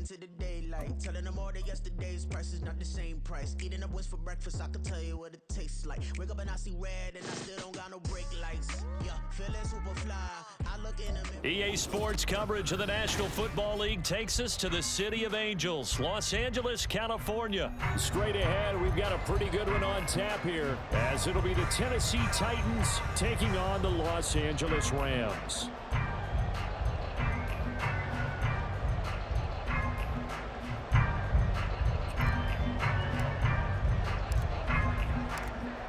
into the daylight. Telling them all that yesterday's price is not the same price. Eating up wings for breakfast, I can tell you what it tastes like. Wake up and I see red and I still don't got no brake lights. Yeah, feeling super fly. I look in the mirror. EA Sports coverage of the National Football League takes us to the City of Angels, Los Angeles, California. Straight ahead, we've got a pretty good one on tap here, as it'll be the Tennessee Titans taking on the Los Angeles Rams.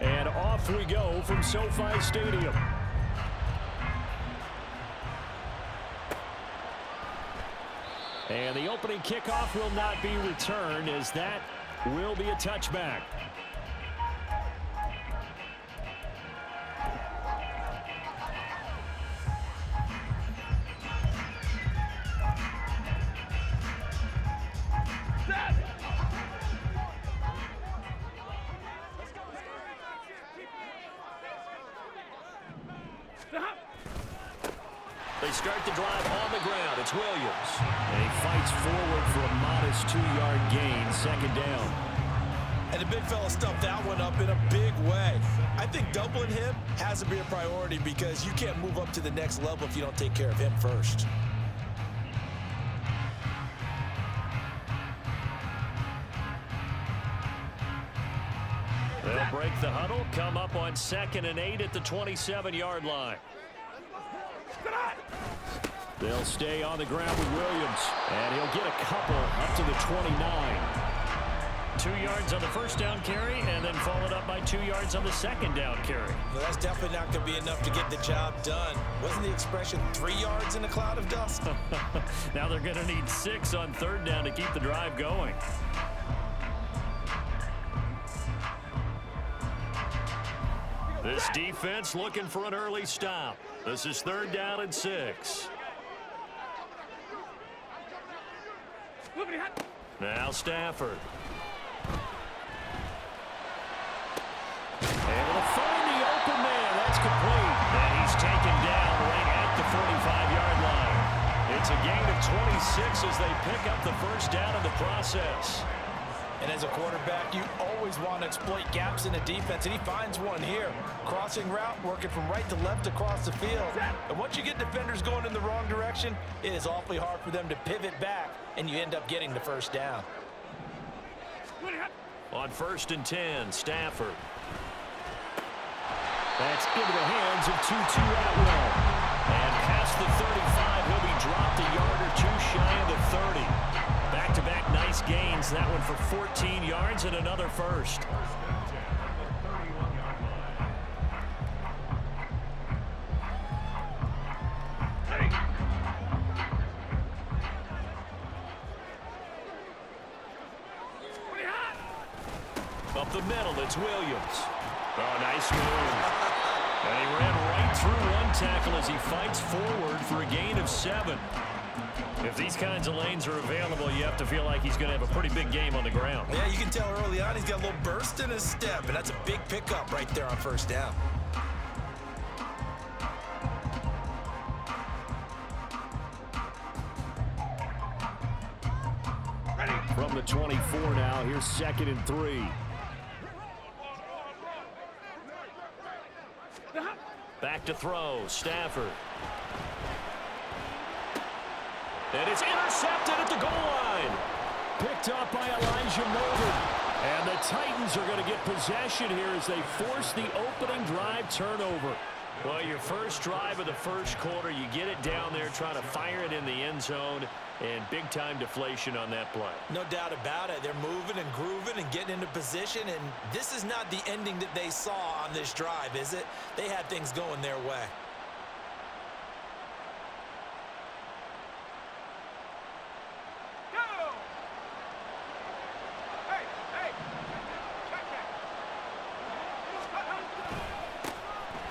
And off we go from SoFi Stadium. And the opening kickoff will not be returned, as that will be a touchback. They start the drive on the ground. It's Williams. And he fights forward for a modest 2-yard gain, second down. And the big fella stuffed that one up in a big way. I think doubling him has to be a priority because you can't move up to the next level if you don't take care of him first. They'll break the huddle, come up on 2nd and 8 at the 27-yard line. They'll stay on the ground with Williams, and he'll get a couple up to the 29. 2 yards on the first down carry, and then followed up by 2 yards on the second down carry. Well, that's definitely not going to be enough to get the job done. Wasn't the expression 3 yards in a cloud of dust? Now they're going to need 6 on third down to keep the drive going. This defense looking for an early stop. This is 3rd down and 6. Now Stafford. Able to find the open man. That's complete. And he's taken down right at the 45-yard line. It's a gain of 26 as they pick up the first down in the process. And as a quarterback, you always want to exploit gaps in the defense, and he finds one here. Crossing route, working from right to left across the field. And once you get defenders going in the wrong direction, it is awfully hard for them to pivot back, and you end up getting the first down. On 1st and 10, Stafford. That's into the hands of Tutu Atwell. And past the 35, he'll be dropped a yard or two shy of the 30. Back-to-back nice gains. That one for 14 yards and another first. Up the middle, it's Williams. Oh, nice move. And he ran right through one tackle as he fights forward for a gain of 7. If these kinds of lanes are available, you have to feel like he's going to have a pretty big game on the ground. Yeah, you can tell early on he's got a little burst in his step, and that's a big pickup right there on first down. From the 24 now, here's 2nd and 3. Back to throw, Stafford. And it's intercepted at the goal line. Picked up by Elijah Molden. And the Titans are going to get possession here as they force the opening drive turnover. Well, your first drive of the first quarter, you get it down there, trying to fire it in the end zone, and big-time deflation on that play. No doubt about it. They're moving and grooving and getting into position, and this is not the ending that they saw on this drive, is it? They had things going their way.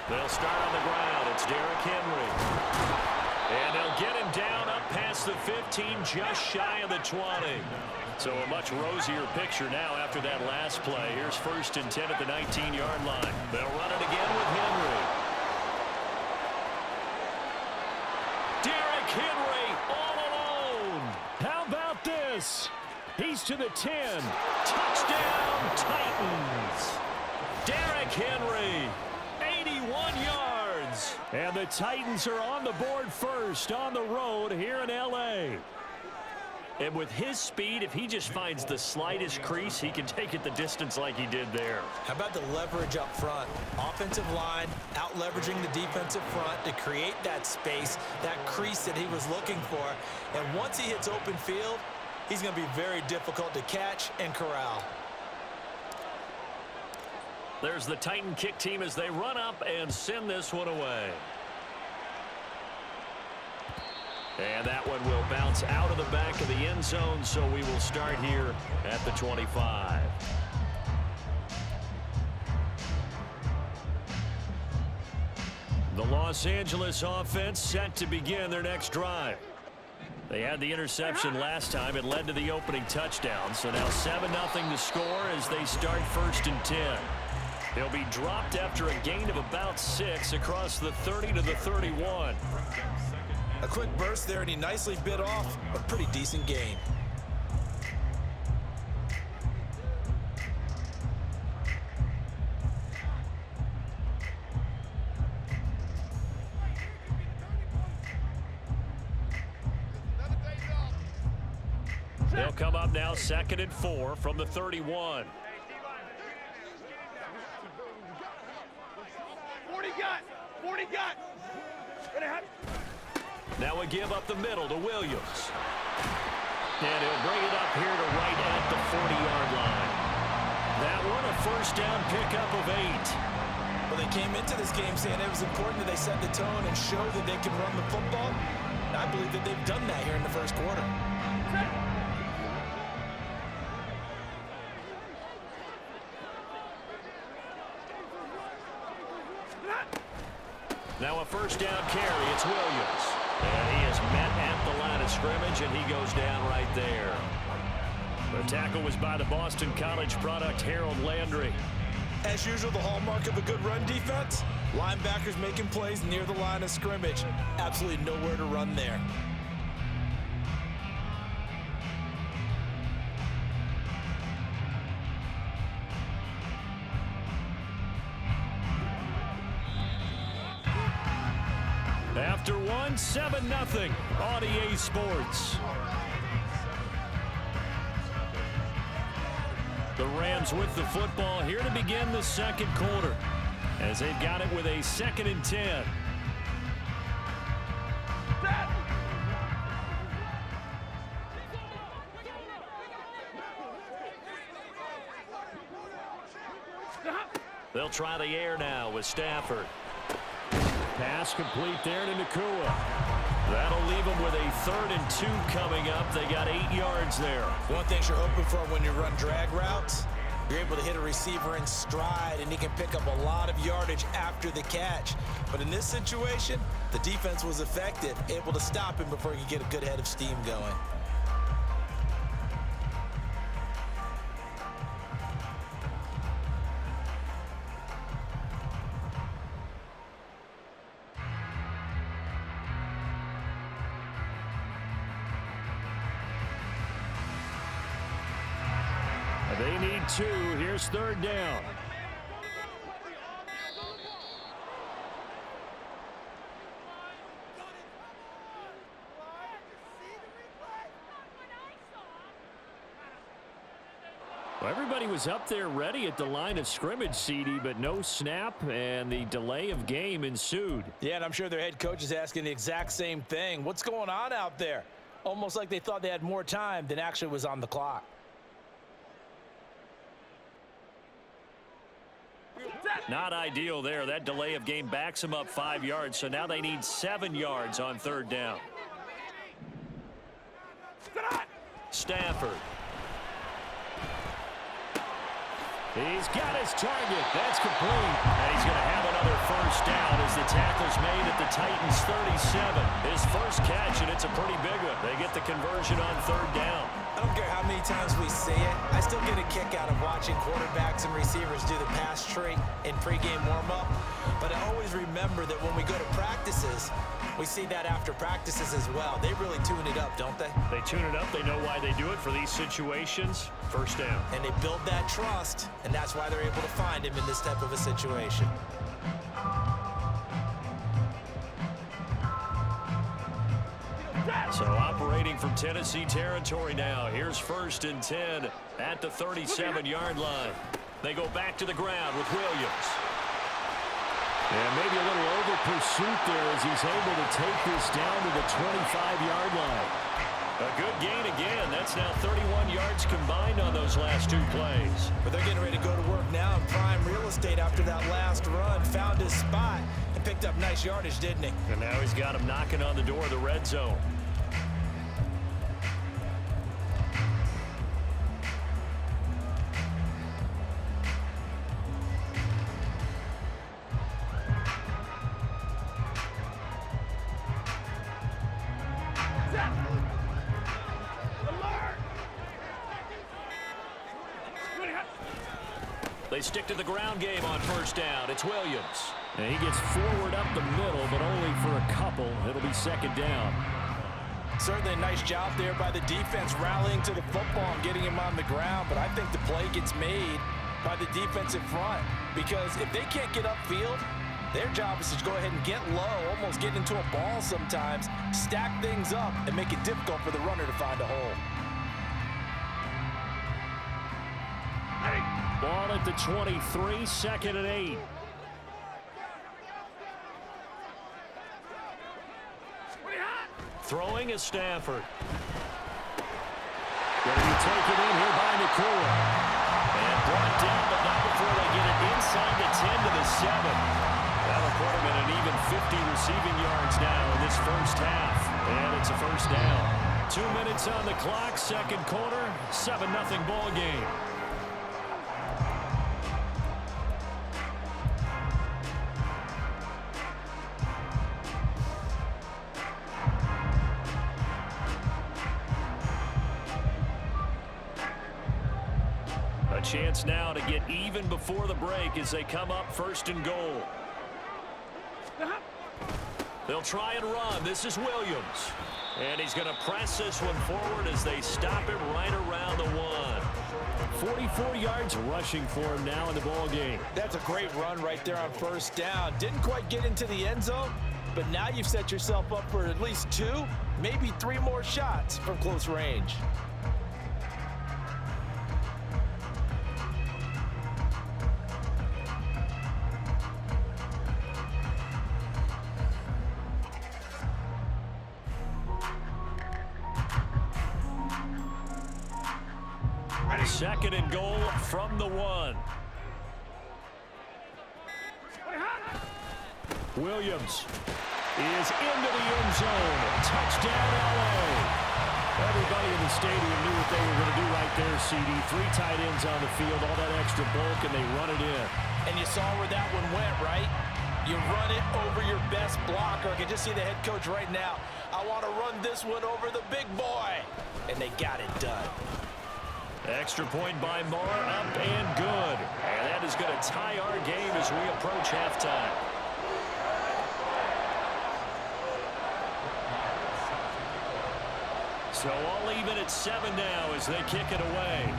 They'll start on the ground. It's Derrick Henry. And they'll get him down up past the 15, just shy of the 20. So a much rosier picture now after that last play. Here's 1st and 10 at the 19-yard line. They'll run it again with Henry. Derrick Henry all alone. How about this? He's to the 10. Touchdown, Titans. Derrick Henry, 81 yards. And the Titans are on the board first on the road here in L.A. And with his speed, if he just finds the slightest crease, he can take it the distance like he did there. How about the leverage up front? Offensive line out leveraging the defensive front to create that space, that crease that he was looking for. And once he hits open field, he's going to be very difficult to catch and corral. There's the Titan kick team as they run up and send this one away. And that one will bounce out of the back of the end zone, so we will start here at the 25. The Los Angeles offense set to begin their next drive. They had the interception last time. It led to the opening touchdown. So now 7-0 to score as they start 1st and 10. They'll be dropped after a gain of about 6 across the 30 to the 31. A quick burst there, and he nicely bit off a pretty decent gain. They'll come up now 2nd and 4 from the 31. 40 got. Now a give up the middle to Williams. And he'll bring it up here to right at the 40-yard line. That one a 1st down pickup of 8. Well, they came into this game saying it was important that they set the tone and show that they can run the football. And I believe that they've done that here in the 1st quarter. Now a 1st down carry. It's Williams. And he is met at the line of scrimmage, and he goes down right there. The tackle was by the Boston College product, Harold Landry. As usual, the hallmark of a good run defense, linebackers making plays near the line of scrimmage. Absolutely nowhere to run there. After one, 7-0 on EA Sports. The Rams with the football here to begin the 2nd quarter as they've got it with a 2nd and 10. They'll try the air now with Stafford. Pass complete there to Nakua. That'll leave them with a 3rd and 2 coming up. They got 8 yards there. One thing you're hoping for when you run drag routes, you're able to hit a receiver in stride, and he can pick up a lot of yardage after the catch. But in this situation, the defense was effective, able to stop him before he could get a good head of steam going. They need 2. Here's 3rd down. Well, everybody was up there ready at the line of scrimmage, CD, but no snap, and the delay of game ensued. Yeah, and I'm sure their head coach is asking the exact same thing. What's going on out there? Almost like they thought they had more time than actually was on the clock. Not ideal there. That delay of game backs them up 5 yards, so now they need 7 yards on 3rd down. Stafford. He's got his target. That's complete. And he's going to have another 1st down as the tackle's made at the Titans' 37. His first catch, and it's a pretty big one. They get the conversion on 3rd down. I don't care how many times we say it, I still get a kick out of watching quarterbacks and receivers do the pass tree in pregame warm-up. But I always remember that when we go to practices, we see that after practices as well. They really tune it up, don't they? They tune it up. They know why they do it for these situations. First down. And they build that trust, and that's why they're able to find him in this type of a situation. So operating from Tennessee territory now. Here's 1st and 10 at the 37-yard line. They go back to the ground with Williams. And maybe a little over pursuit there as he's able to take this down to the 25-yard line. A good gain again. That's now 31 yards combined on those last 2 plays. But they're getting ready to go to work now in prime real estate after that last run. Found his spot and picked up nice yardage, didn't he? And now he's got him knocking on the door of the red zone. They stick to the ground game on 1st down. It's Williams. And he gets forward up the middle, but only for a couple. It'll be 2nd down. Certainly a nice job there by the defense rallying to the football and getting him on the ground. But I think the play gets made by the defensive front. Because if they can't get upfield, their job is to go ahead and get low, almost get into a ball sometimes, stack things up, and make it difficult for the runner to find a hole. Ball at the 23, 2nd and 8. Throwing is Stafford. Going to be taken in here by Nakua. And brought down, but not before they get it inside the 10 to the 7. That'll put him at an even 50 receiving yards now in this 1st half. And it's a 1st down. 2 minutes on the clock, 2nd quarter, 7-0 ball game. Chance now to get even before the break as they come up 1st and goal. They'll try and run. This is Williams. And he's going to press this one forward as they stop it right around the 1. 44 yards rushing for him now in the ball game. That's a great run right there on 1st down. Didn't quite get into the end zone, but now you've set yourself up for at least 2, maybe 3 more shots from close range. Second and goal from the 1. Williams is into the end zone. Touchdown, LA. Everybody in the stadium knew what they were going to do right there, CD. 3 tight ends on the field, all that extra bulk, and they run it in. And you saw where that one went, right? You run it over your best blocker. I can just see the head coach right now. I want to run this one over the big boy. And they got it done. Extra point by Moore, up and good. And that is going to tie our game as we approach halftime. So all even at 7 now as they kick it away.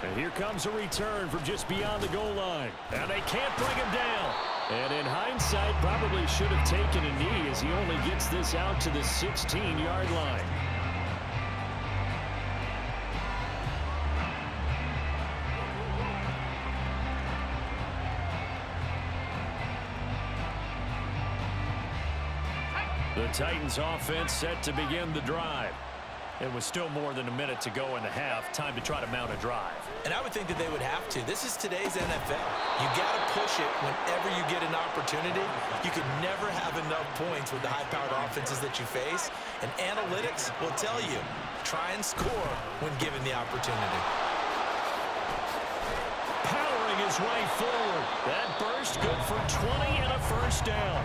And here comes a return from just beyond the goal line. And they can't bring him down. And in hindsight, probably should have taken a knee as he only gets this out to the 16-yard line. The Titans offense set to begin the drive. It was still more than a minute to go in the half. Time to try to mount a drive. And I would think that they would have to. This is today's NFL. You got to push it whenever you get an opportunity. You can never have enough points with the high-powered offenses that you face. And analytics will tell you, try and score when given the opportunity. Powering his way forward. That burst good for 20 and a 1st down.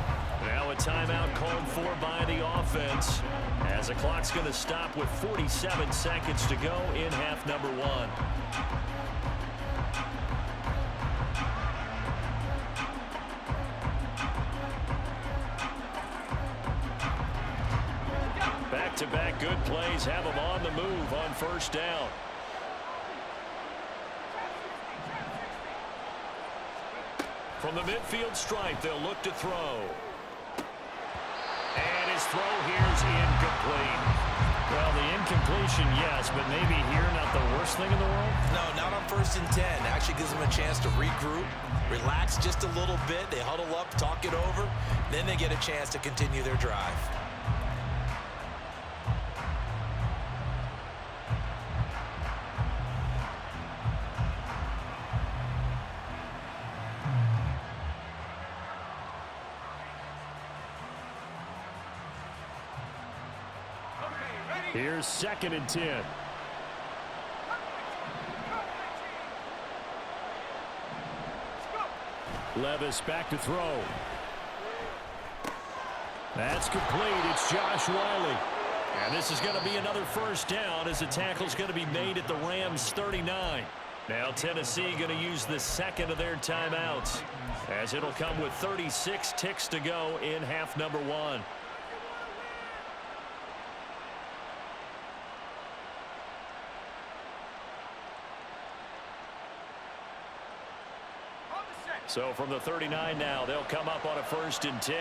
Now a timeout called for by the offense, as the clock's going to stop with 47 seconds to go in half number one. Back-to-back good plays have them on the move on first down. From the midfield stripe, they'll look to throw. And his throw here's incomplete. Well, the incompletion, yes, but maybe here not the worst thing in the world? No, not on 1st and 10. Actually gives them a chance to regroup, relax just a little bit. They huddle up, talk it over. Then they get a chance to continue their drive. Here's 2nd and 10. Levis back to throw. That's complete. It's Josh Wiley. And this is going to be another first down as the tackle's going to be made at the Rams' 39. Now Tennessee going to use the second of their timeouts, as it'll come with 36 ticks to go in half number one. So from the 39 now, they'll come up on a 1st and 10.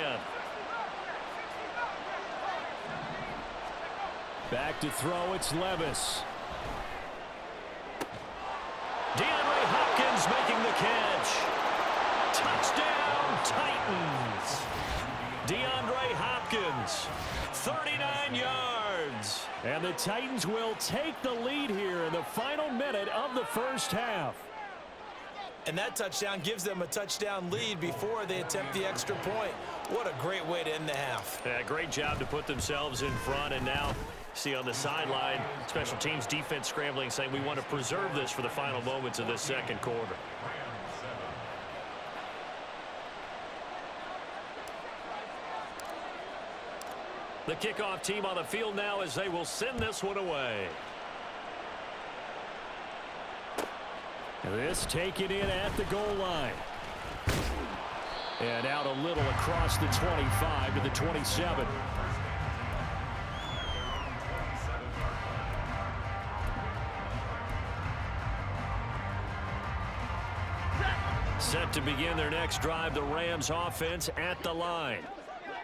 Back to throw, it's Levis. DeAndre Hopkins making the catch. Touchdown, Titans. DeAndre Hopkins, 39 yards. And the Titans will take the lead here in the final minute of the first half. And that touchdown gives them a touchdown lead before they attempt the extra point. What a great way to end the half. Yeah, great job to put themselves in front. And now, see on the sideline, special teams defense scrambling, saying we want to preserve this for the final moments of this second quarter. The kickoff team on the field now as they will send this one away. This taken in at the goal line. And out a little across the 25 to the 27. Set to begin their next drive, the Rams offense at the line.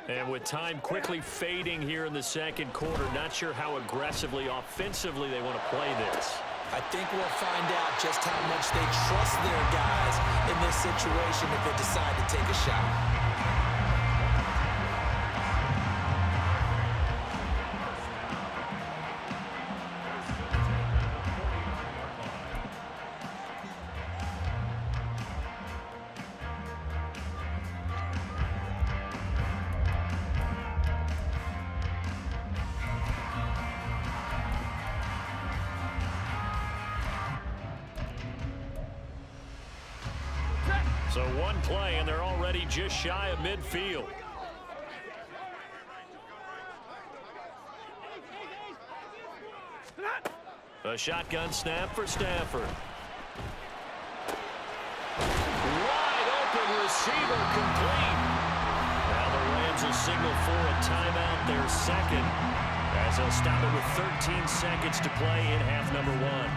And with time quickly fading here in the second quarter, not sure how aggressively, offensively they want to play this. I think we'll find out just how much they trust their guys in this situation if they decide to take a shot. So one play, and they're already just shy of midfield. A shotgun snap for Stafford. Wide open receiver complete. Now the Rams will signal for a timeout, their second, as they'll stop it with 13 seconds to play in half number one.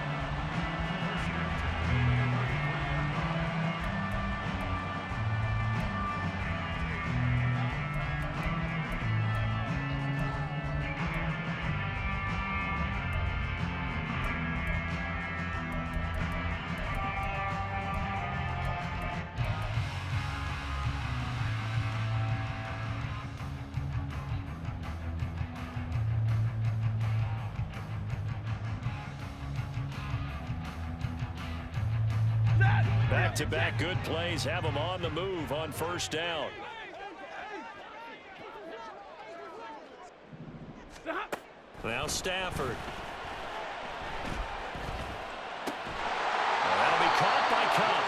Back-to-back good plays have them on the move on first down. Now Stafford. That'll be caught by Cup.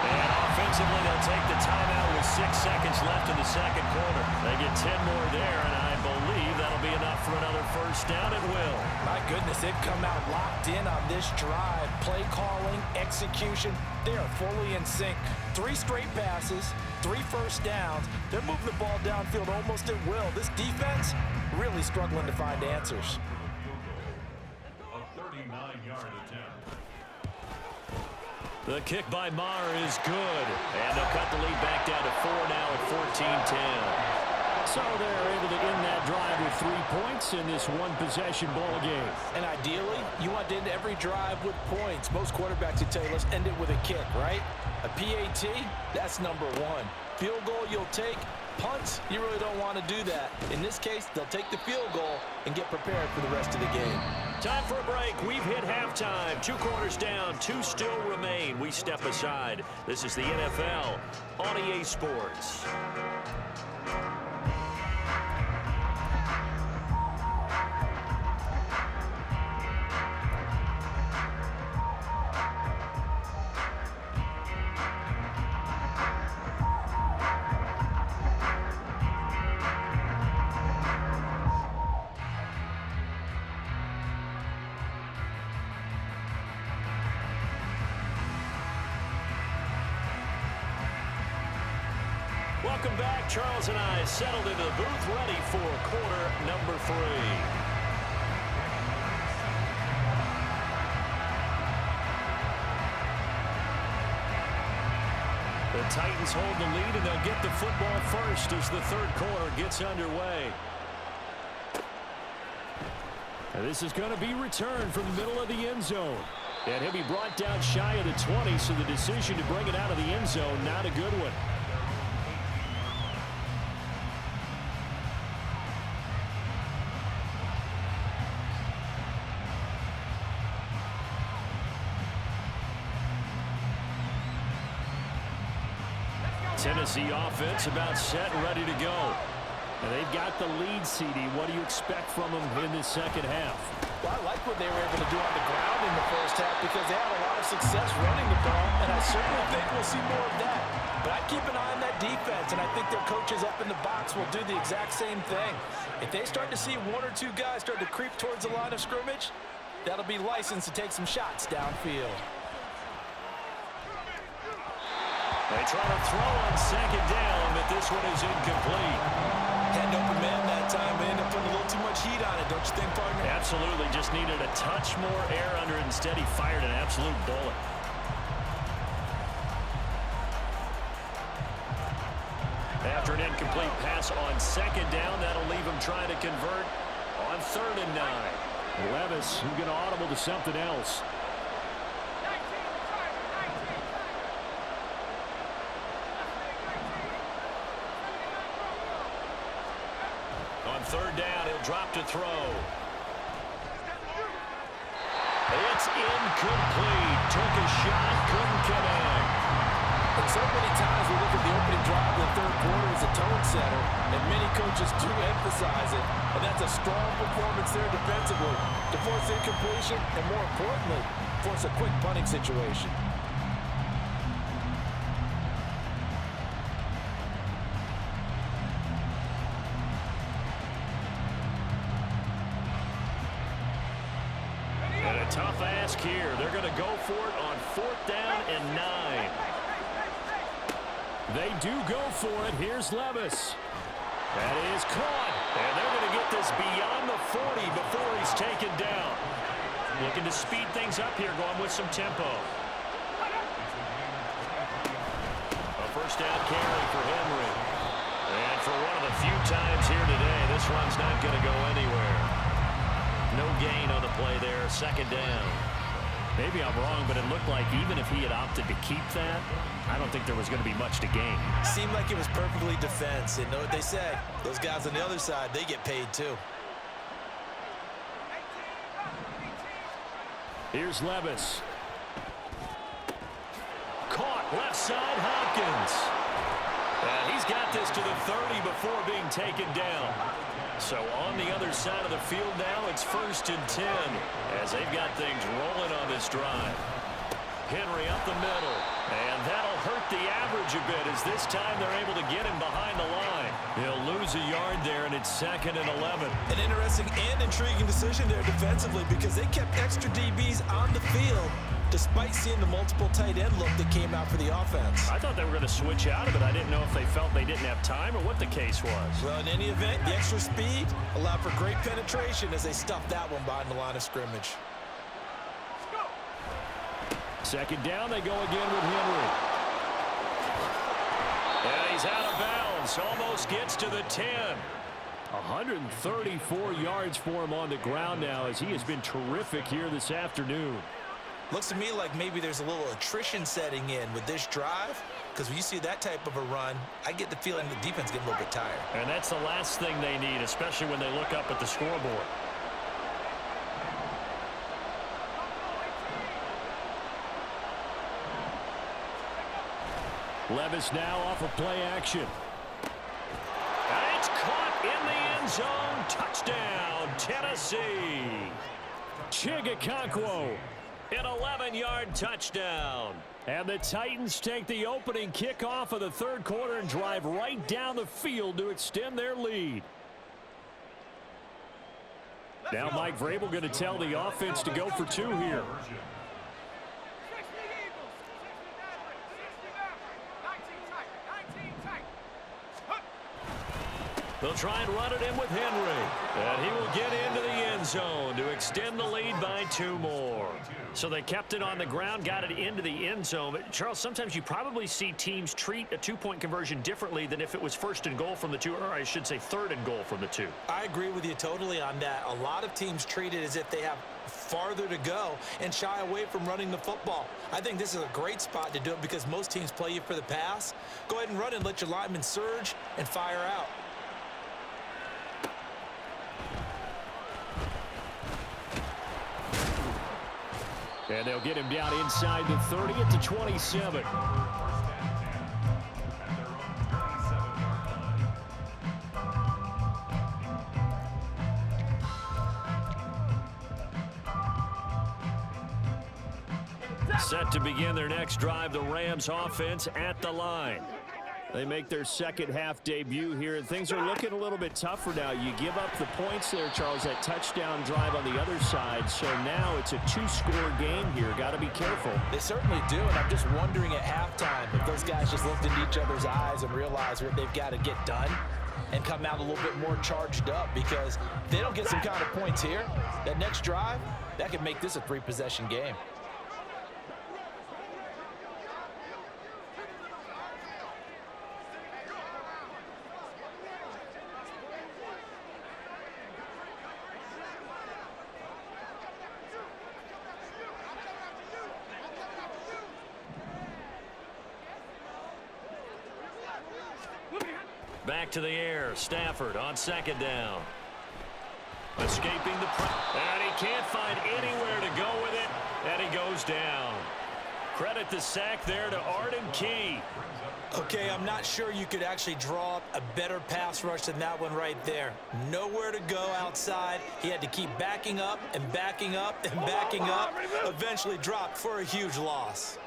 And offensively, they'll take the timeout with 6 seconds left in the second quarter. They get 10 more there, and I believe that'll be enough for another first down at will. My goodness, they've come out locked in on this drive. Play calling, execution, they are fully in sync. 3 straight passes, 3 first downs. They're moving the ball downfield almost at will. This defense really struggling to find answers. A 39-yard attempt. The kick by Maher is good. And they'll cut the lead back down to 4 now at 14-10. So they're able to end that drive with 3 points in this one-possession ball game. And ideally, you want to end every drive with points. Most quarterbacks would tell you, let's end it with a kick, right? A PAT, that's number 1. Field goal you'll take. Punts, you really don't want to do that. In this case, they'll take the field goal and get prepared for the rest of the game. Time for a break. We've hit halftime. 2 quarters down, 2 still remain. We step aside. This is the NFL on EA Sports. Welcome back. Charles and I settled into the booth, ready for quarter number 3. The Titans hold the lead, and they'll get the football first as the third quarter gets underway. And this is going to be returned from the middle of the end zone. And he'll be brought down shy of the 20, so the decision to bring it out of the end zone, not a good one. Tennessee offense about set and ready to go. And they've got the lead, CD. What do you expect from them in this second half? Well, I like what they were able to do on the ground in the first half because they had a lot of success running the ball, and I certainly think we'll see more of that. But I'd keep an eye on that defense, and I think their coaches up in the box will do the exact same thing. If they start to see 1 or 2 guys start to creep towards the line of scrimmage, that'll be licensed to take some shots downfield. They try to throw on second down, but this one is incomplete. Had open man that time. They ended up putting a little too much heat on it, don't you think, partner? Absolutely. Just needed a touch more air under it. Instead, he fired an absolute bullet. After an incomplete pass on second down, that'll leave him trying to convert on 3rd and 9. Levis, who's going to audible to something else. On 3rd down, he'll drop to throw. It's incomplete. Took a shot, couldn't connect. And so many times we look at the opening drive of the third quarter as a tone setter, and many coaches do emphasize it. And that's a strong performance there defensively to force incompletion and, more importantly, force a quick punting situation. And a tough ask here. They're going to go for it on 4th down and 9. They do go for it. Here's Levis. That is caught. And they're going to get this beyond the 40 before he's taken down. Looking to speed things up here, going with some tempo. A first down carry for Henry. And for one of the few times here today, this one's not going to go anywhere. No gain on the play there, 2nd down. Maybe I'm wrong, but it looked like even if he had opted to keep that, I don't think there was going to be much to gain. Seemed like it was perfectly defense. And know what they say? Those guys on the other side, they get paid too. Here's Levis. Caught left side, Hopkins. And he's got this to the 30 before being taken down. So on the other side of the field now, it's 1st and 10 as they've got things rolling on this drive. Henry up the middle. And that'll hurt the average a bit as this time they're able to get him behind the line. He'll lose a yard there, and it's 2nd and 11. An interesting and intriguing decision there defensively because they kept extra DBs on the field despite seeing the multiple tight end look that came out for the offense. I thought they were going to switch out of it. I didn't know if they felt they didn't have time or what the case was. Well, in any event, the extra speed allowed for great penetration as they stuffed that one behind the line of scrimmage. 2nd down, they go again with Henry. And he's out of bounds. Almost gets to the 10. 134 yards for him on the ground now as he has been terrific here this afternoon. Looks to me like maybe there's a little attrition setting in with this drive, because when you see that type of a run, I get the feeling the defense getting a little bit tired. And that's the last thing they need, especially when they look up at the scoreboard. Levis now off of play action. And it's caught in the end zone. Touchdown, Tennessee. Chigakonkwo, an 11-yard touchdown. And the Titans take the opening kickoff of the 3rd quarter and drive right down the field to extend their lead. Now Mike Vrabel going to tell the offense to go for 2 here. They'll try and run it in with Henry. And he will get into the end zone to extend the lead by 2 more. So they kept it on the ground, got it into the end zone. But Charles, sometimes you probably see teams treat a 2-point conversion differently than if it was 1st and goal from the 2, or I should say 3rd and goal from the 2. I agree with you totally on that. A lot of teams treat it as if they have farther to go and shy away from running the football. I think this is a great spot to do it because most teams play you for the pass. Go ahead and run and let your linemen surge and fire out. And they'll get him down inside the 30 at the 27. Set to begin their next drive, the Rams offense at the line. They make their 2nd half debut here, and things are looking a little bit tougher now. You give up the points there, Charles, that touchdown drive on the other side. So now it's a 2-score game here. Got to be careful. They certainly do, and I'm just wondering at halftime if those guys just looked into each other's eyes and realized what they've got to get done and come out a little bit more charged up, because if they don't get some kind of points here, that next drive, that could make this a 3-possession game. Back to the air. Stafford on 2nd down. Escaping the press. And he can't find anywhere to go with it. And he goes down. Credit the sack there to Arden Key. Okay, I'm not sure you could actually draw up a better pass rush than that one right there. Nowhere to go outside. He had to keep backing up and backing up and backing up. Eventually dropped for a huge loss.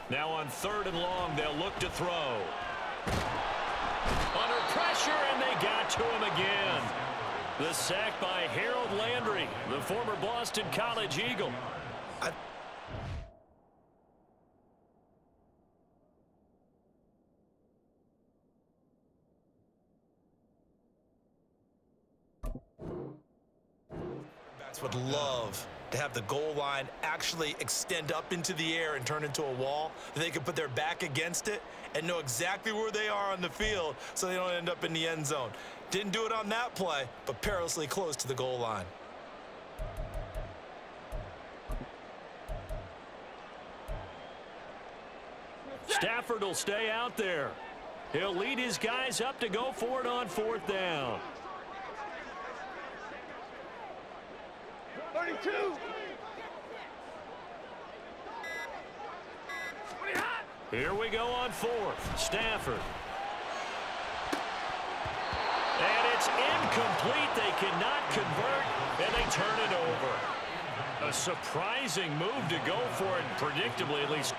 Now on 3rd and long, they'll look to throw. Under pressure, and they got to him again. The sack by Harold Landry, the former Boston College Eagle. Would love to have the goal line actually extend up into the air and turn into a wall. They can put their back against it and know exactly where they are on the field so they don't end up in the end zone. Didn't do it on that play, but perilously close to the goal line. Stafford will stay out there. He'll lead his guys up to go for it on 4th down. 32. Here we go on 4th. Stafford. And it's incomplete. They cannot convert, and they turn it over. A surprising move to go for it, predictably at least.